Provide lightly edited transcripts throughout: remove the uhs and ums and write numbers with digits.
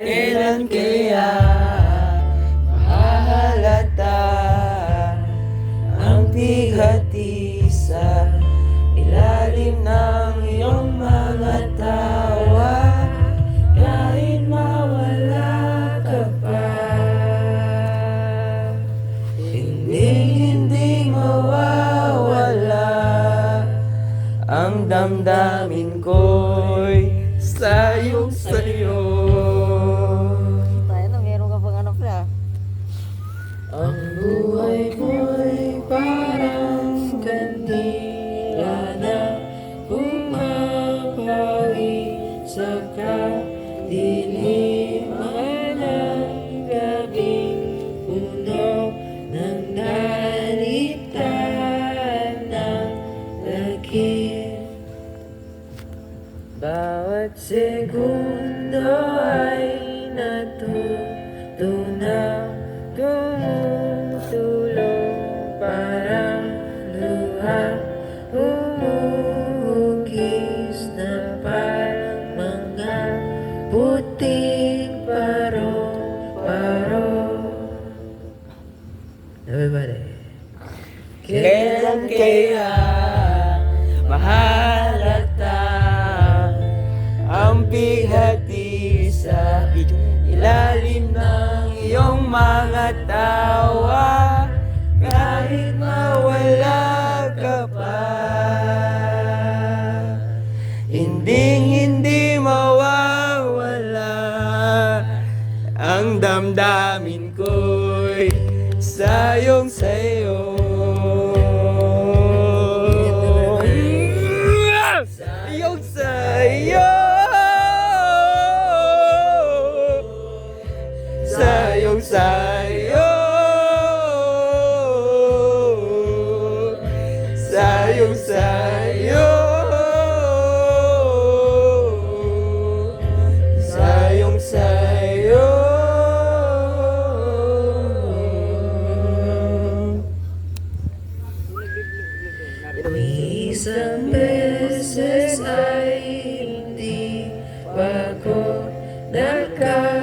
Kailan kaya mahahalata ang bigati sa ilalim ng iyong mga tawa kahit mawala ka pa? Hindi mawawala ang damdamin ko'y sayong sa'yo. Ang buhay mo'y parang kandila na bumabawi sa kadiliman ng gabing puno ng dalitan ng lagim. Bawat segundo ay natutunaw tumutulong parang luha, humugis na parang mga puting paro-paro. Everybody. Kailan kaya mahalata ang bihati sa ilalim ng iyong mga tawa kahit mawala ka pa? Hindi mawawala ang damdamin ko'y sayong sa'yo. Sayong sa'yo. Sayong sa'yo, sayong sa'yo, sayong sa'yo. Isang beses ay hindi pa ko nakakakain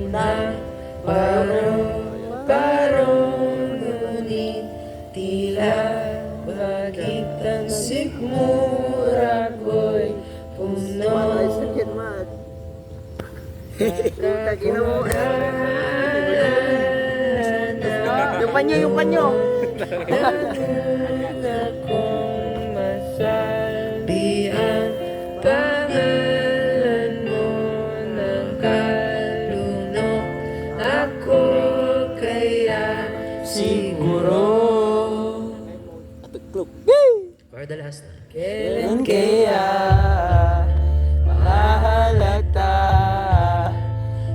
na parong ngunit tila bakit ang sikmura ko'y puno. Yung panyo. Akong masabi ang pangalan mo ng kalunok. Ako kaya siguro for the last time. Kailan kaya mahahalata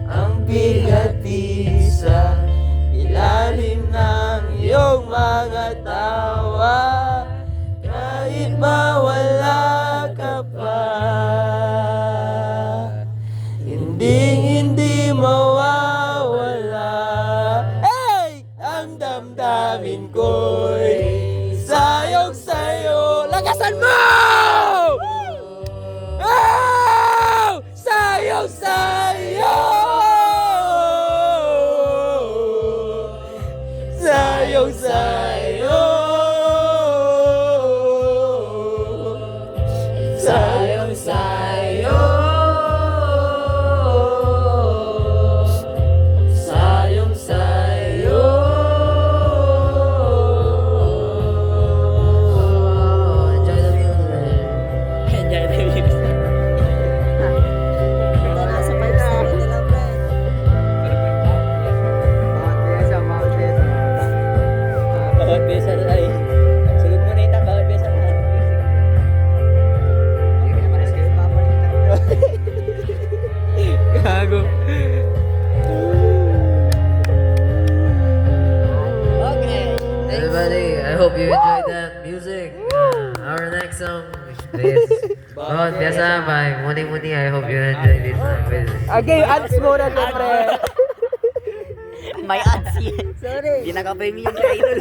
ang bigati sa ilalim ng iyong mga tawa kahit mawala ka pa? Hindi mawawala ang damdamin ko'y sayong sa'yo. Lakasan mo! Sayong sa'yo! Sayong sa'yo, sayong sa'yo, sayong sa'yo. Enjoy the music. Enjoy the music. Nasa 5-star nila, pre. Bawat besa na ay sunod mo na itang bawat besa na. Gago. Okay. Everybody, I hope you enjoyed that music. Our next song is Bawat Besa by Muni Muni. I hope you enjoyed this song. Okay, ads mo na to, pre. May ads yan. Sorry. Ginaka-premium ka, idol.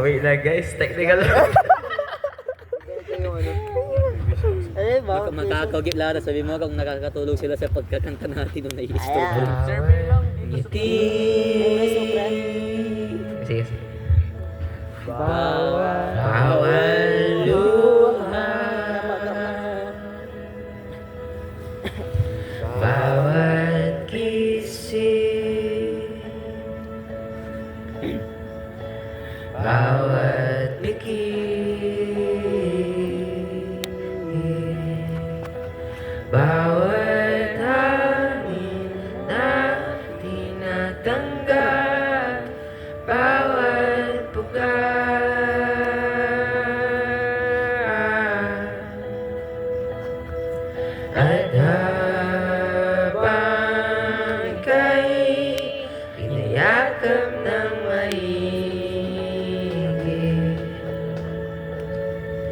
Wait lang guys, technical. Eh, ba? makakagip lahat, sabi mo kung nakakatulog sila sa pagkakanta natin nung nai-stop. Ngiti. Sige, sige. Bawal luha. Bawat kising, bawat bigay, bawat hangin na tinatanggal, bawat pugar, at habang ika'y pinayakap ng maigi,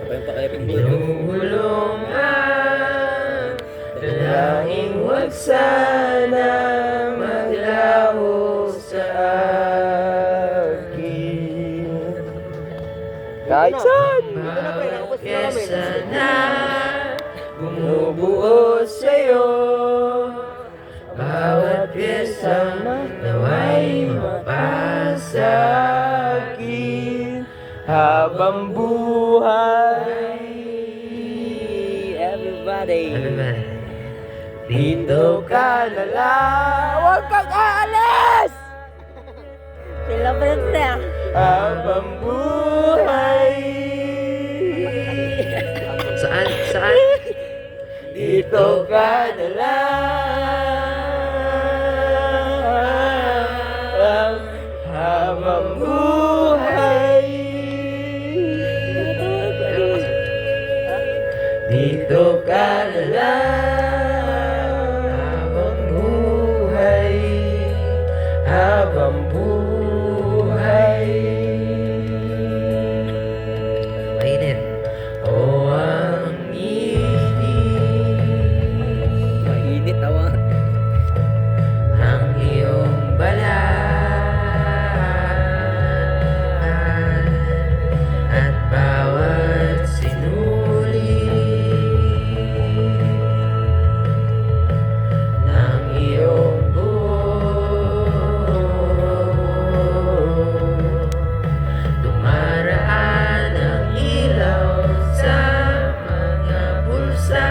Apa yung pakayapin mo? inuulong ang dalangin, huwag sana maglaho sa akin. Kahit saan! Bawat pyesa na bumubuo sa'yo, bawat pyesa nawa'y mapasa'kin habang buhay. Everybody. Dito ka na lang, huwag kang aalis! Sila pa rin na. Habang buhay. Saan? Saan? Dito ka na lang habang buhay. Dito ka na lang habang buhay. Habang buhay. Mainit. O ang Mainit tawa. ang iyong balat at bawat sinuli ng iyong buhok. Dumaraan ang ilaw sa mga bulsa,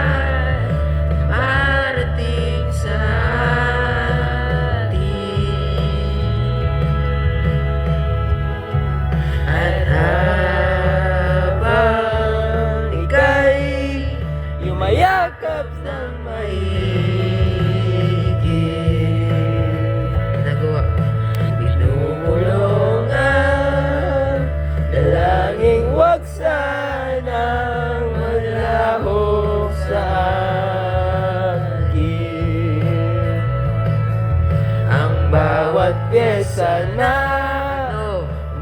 marating sa at habang ika'y yumayakap ng maigi, nagawa, pinumulong ang dalangin, huwag sanang malahok sa akin. Ang bawat pyesa na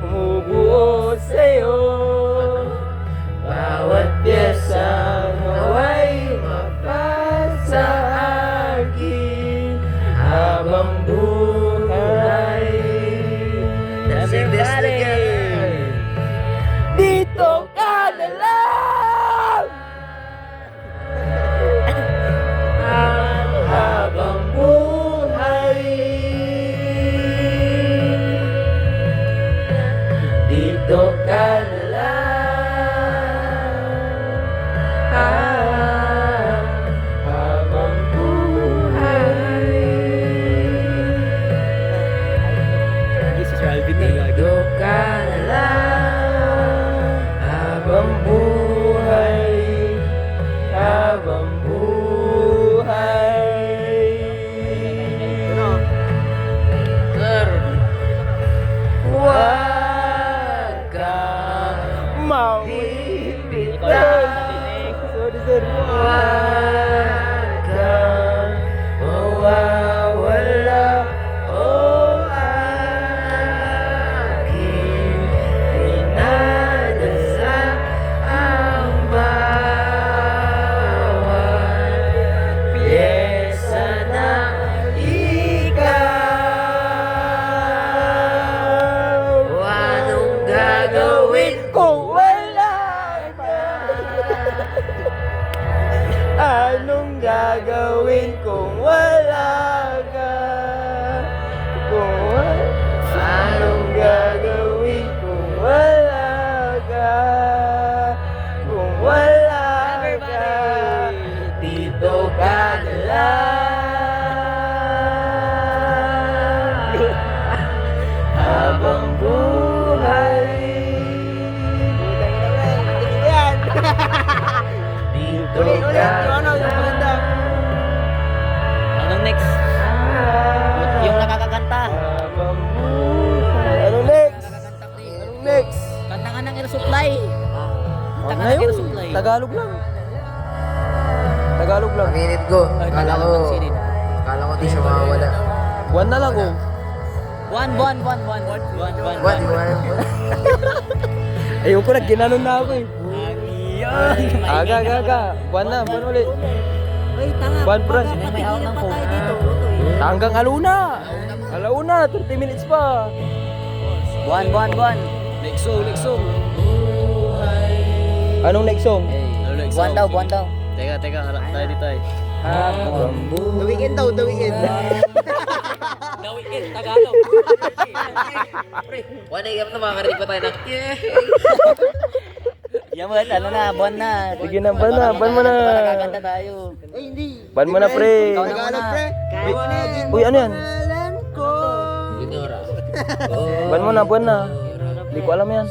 bumubuo sa'yo, bawat pyesa nawa'y mapasa akin habang buhay. Let's sing this together. Dito ka na lang habang buhay. Dito ka na lang habang gagawin kung wala ka? Anong gagawin kung wala ka? Kung wala ka, dito ka na lang. Habang buhay. Dito ka na lang. Anong next? Yung nakakakanta. Habang buhay. Anong next? Anong next? Kanta nga ng Air Supply. Kanta nga ng Ngayon, Air Supply. Tagalog lang. Tagalog lang. Aminit ko. Ay, Kala ko, Tagalog ang sinit. kala ko di siya mawawala. Buwan na lang oh. One. What, di ba? Ayoko na, ginanon na ako eh. Aga. Buwan ulit. Uy, tanga. Buwan, Brad. May hawak ng phone. Hanggang alauna. Alauna, 30 minutes pa. Buwan. Next song. Anong next song? Buwan daw. Teka, harap tayo dito eh. The weekend daw, the weekend. The Weeknd, Tagalog. 1 AM na makakarinig pa tayo ng Yaman, ano na, buwan na. Sige na, ban mo na. Para kakanta tayo. Ay, hindi. Ban mo na, pre. Ikaw na muna. Uy, ano yan? Alam ko. Juniora. Buwan na. Hindi ko alam yan.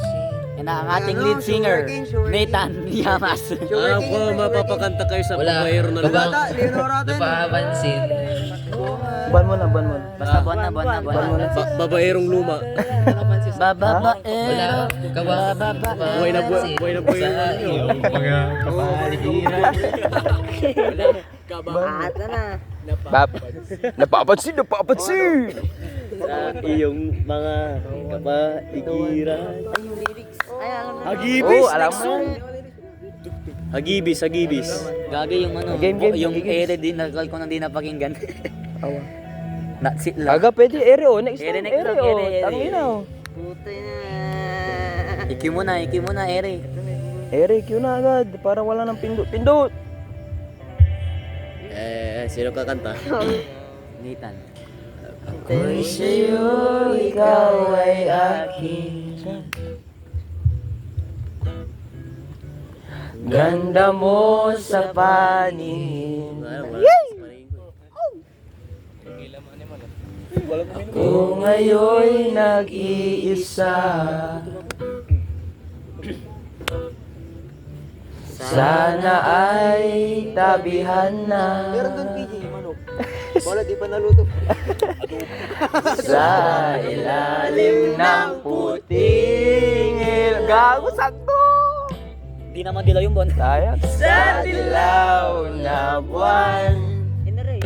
Yan na ang ating lead singer, Nathan Yamas. Alam ko, mapapakanta kayo sa Wala. pabayero na luma. Di pa pansin. Ban mo na. Basta buwan na. Babayerong luma. Bababa, Wala. Buhay na buhay yung mga kapaligiran. Ata na. Napapansin. Sa iyong mga kapaligiran. Ay, alam mo. Hagibis! Oh, alam mo. Hagibis. Gagi yung ano, Game. yung ere din, nagkal ko nang di napakinggan. That's it lang. Aga, pwede. Ere oh. Next Ere, time. next Ere time, oh. ere. Tangina oh. Puta na. Iki mo na, ere. Ere, cue na agad. Para wala nang pindot. Sino kakanta? Nathan. Ako'y sa'yo, ikaw ay akin. Ganda mo sa paningin. Ako ngayon'y nag-iisa. Sana ay tabihan na. Meron doon PJ, manok. Wala, di pa naluto. Sa ilalim ng puting gago, sakto! Di naman dilaw yung buwan. Sayang. Sa dilaw na buwan. Inaray.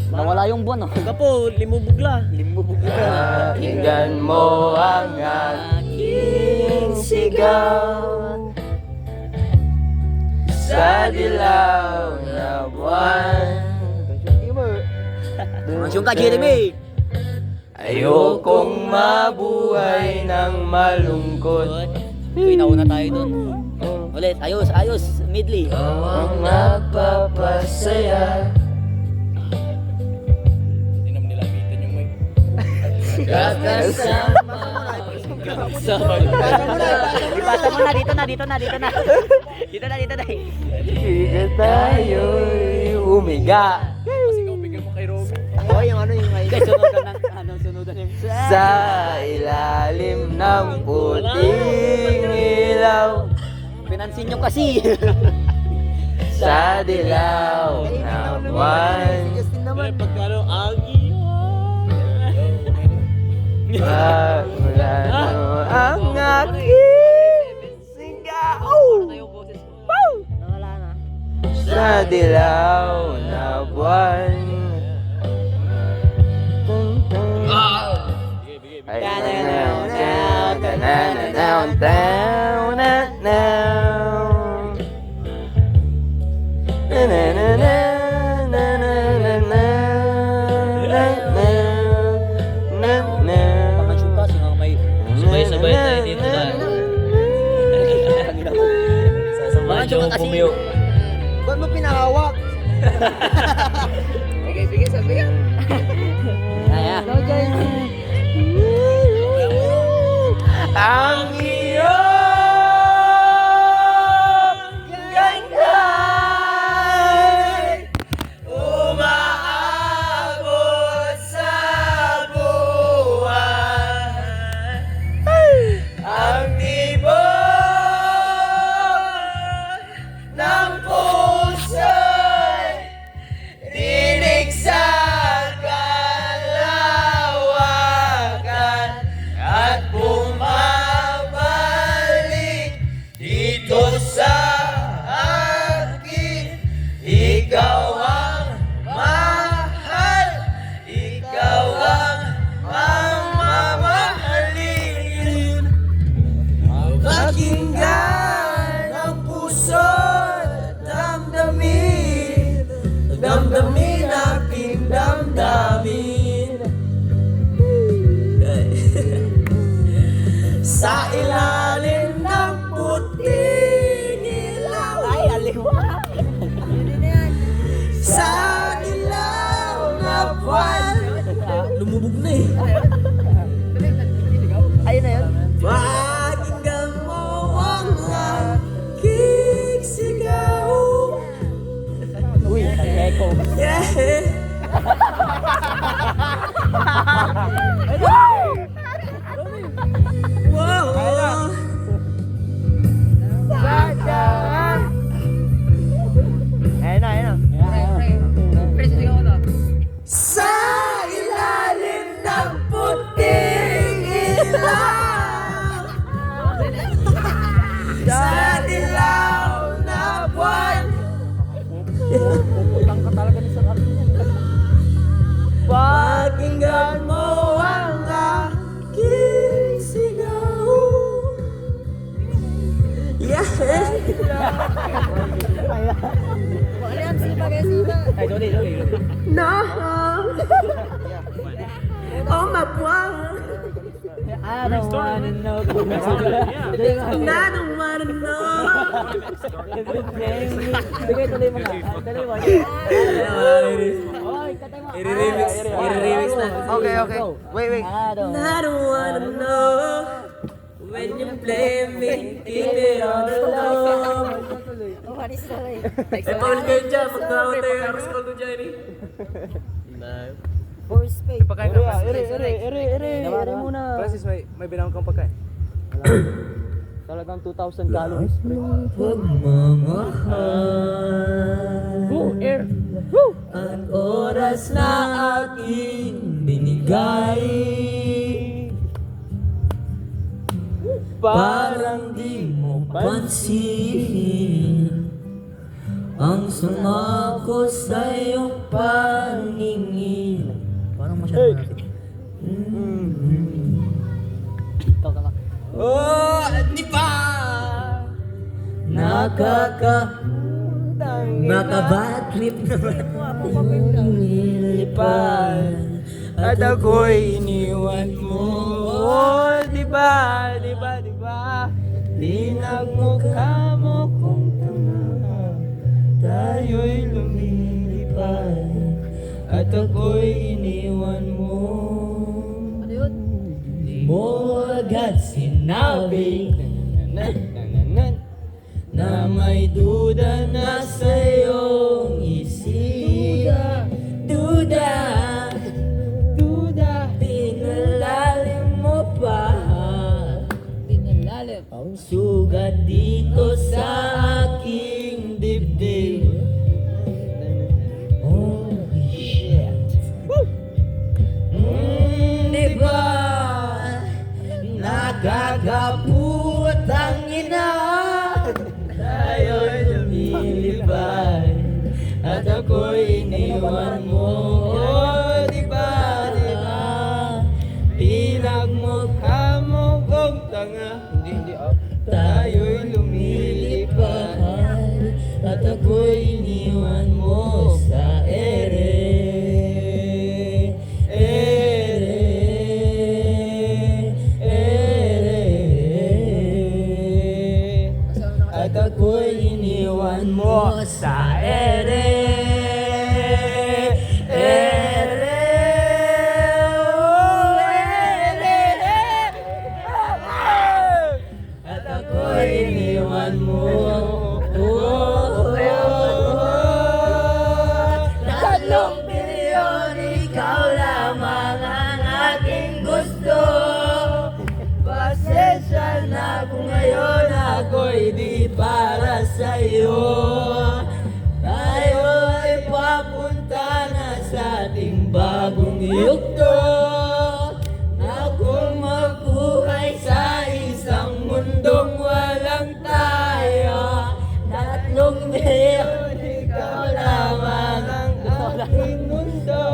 Nawala yung buwan, oh. Kapo, limubugla. Pakinggan mo ang aking sigaw. Sa dilaw na buwan. Masyong ka, Jeremy. Ayokong mabuhay ng malungkot. Uy, nauna tayo dun. Ulit, ayos, midley. Ikaw ang nagpapasaya. Kakasama. Ipasa mo na, dito na. Dito na. Hindi tayo'y umiga. Oh, yung ano yung ngayon. Guys, sunugan yung... Sa ilalim ng puting ilaw. Pinansin nyo kasi. Sa dilaw na buwan. Justin naman. Pagkano, agi. Wala na ang aking sigaw. Nawala na. Sa dilaw na buwan. Pamasyong kasi nga may... Sabay-sabay tayo dito na. Pamasyong ka kasi. Ba't mo pinahawak? damdamin sa ilalim ng puting ilaw. Ay, aliwa. Sa ilaw na buwan. Lumubog na eh. Ayun na yun. Pakinggan mo ang aking sigaw. Uy, echo. Yeah. Wow. Ayun na. Sa ilalim ng puting ilaw. Sa dilaw na buwan. Utang ka talaga ni Sir Arvin. Pakinggan mo ang aking sigaw. Yeah. Ayan, sipa kayo, sipa. Ay, sorry. No. Oh, mabuwan. I don't wanna know. I don't wanna know. Bigay tuloy mo nga. Tuloy mo. Oy, katay mo. I-remix na. Okay. Wait. I don't wanna know when you play me, keep it on the low. Wanis tuloy. Paul kayo dyan, magkakaroon tayo yung arroz call to dyan eh. For space. Pagkain ka, ere muna. Francis, may binawang kang pagkain. Talagang 2,000 calories. Pagmamahal. Air. Ang oras na aking binigay, parang di mo pansin ang sama ko sa iyong paningin. Parang masyadong natin. Oh, di ba? Nakabad trip naman nilipad at ako'y iniwan mo. Oh, di ba? Pinagmukha mo kung tanga, tayo'y lumilipad at ako'y iniwan mo. Ano yun? Di mo agad sinabi na may duda na sa iyong isip. Duda, pinalalim mo pa ang sugat dito sa aking dibdib. Holy shit. Di ba nagagaput ang ina? Tayo'y lumilipad at ako'y iniwan mo. Oh, di ba? Pinagmukha mo kong tanga. Tayo'y lumilipad at ako'y iniwan mo sa ere. At ako'y iniwan mo sa ere. At ako'y iniwan mo. Tatlong bilyon, ikaw lamang ang aking gusto. Pasensya na kung ngayon ako'y di para sa'yo. Tayo ay papunta na sa ating bagong yugto. Akong mabuhay sa isang mundong walang tayo. Tatlong milyon, ikaw lamang ang aking mundo.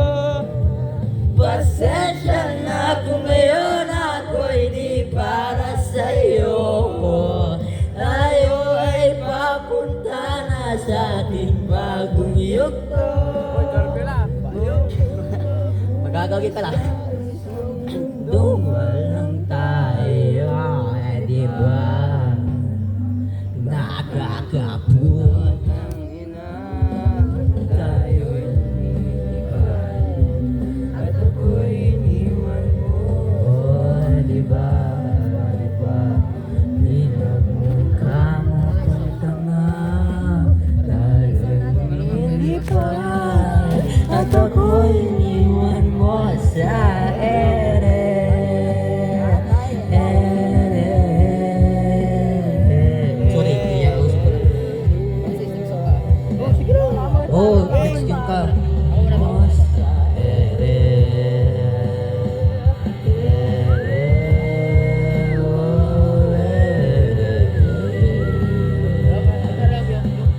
Pasensya na kung ngayon ako'y di para sa'yo. Tayo ay papunta na sa ating bagong yugto. Gagawin pala. Dumal lang tayo, di ba? Nakakaput ang ina. Tayo'y lumilipad at ako'y iniwan mo. Oh, di ba? Di ba? Pinagmukha mo kung tanga. Tayo'y lumilipad at ako'y iniwan mo sa ere. Sorry, iya usap ko lang. Oh, next yun ka.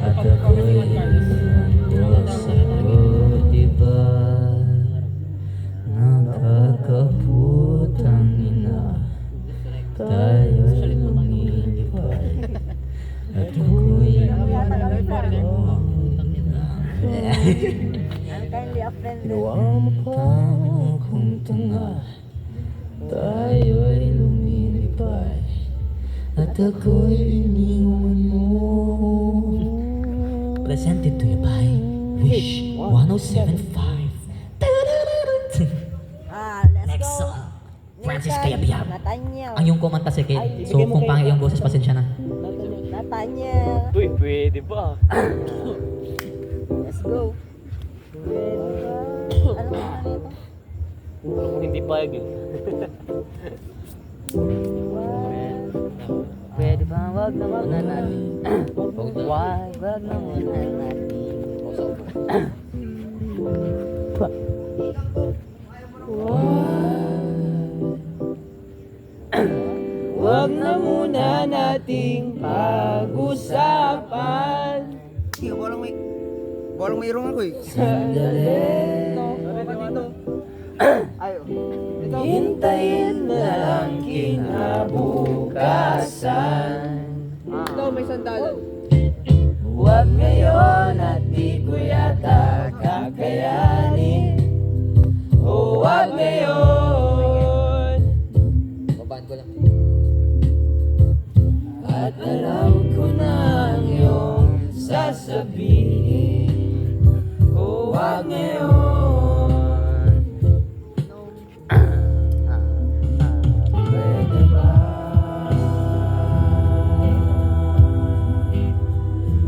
At ako'y diba nakakaputang ina. Tayo'y lumilipad at ako'y Kindly offended. ginawa mo pa akong tanga. Tayo'y lumilipad at ako'y iniwan mo. Presented to you by Wish 107.5. Let's Next go. song, Francis Kayabiyab. Nathaniel. Ang yung kumanta si Kate. So kung pangit yung boses, pasensya na. Nathaniel. Uy, pwede ba? Let's go. Ano ba nito? Hindi payag eh. Pwede ba wag na muna natin? Wag na muna natin. Wag na muna nating pag-usapan. Walang mayroong ako eh. Sandali. Ayo. Hintayin na lang kinabukasan. Ito, may sandalan. Huwag ngayon at di ko yata kakayanin. O huwag ngayon. Babaan ko lang. At alam ko na ang iyong sasabihin. O huwag ngayon. Pwede ba?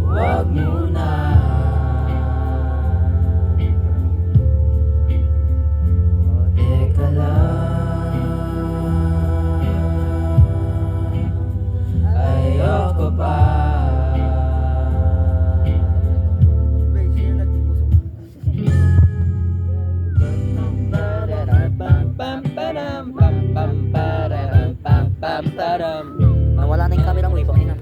Huwag muna. O teka lang. Ayoko pa. Bay, sino nagtipuso? Nawala na yung camera mo, ipakina.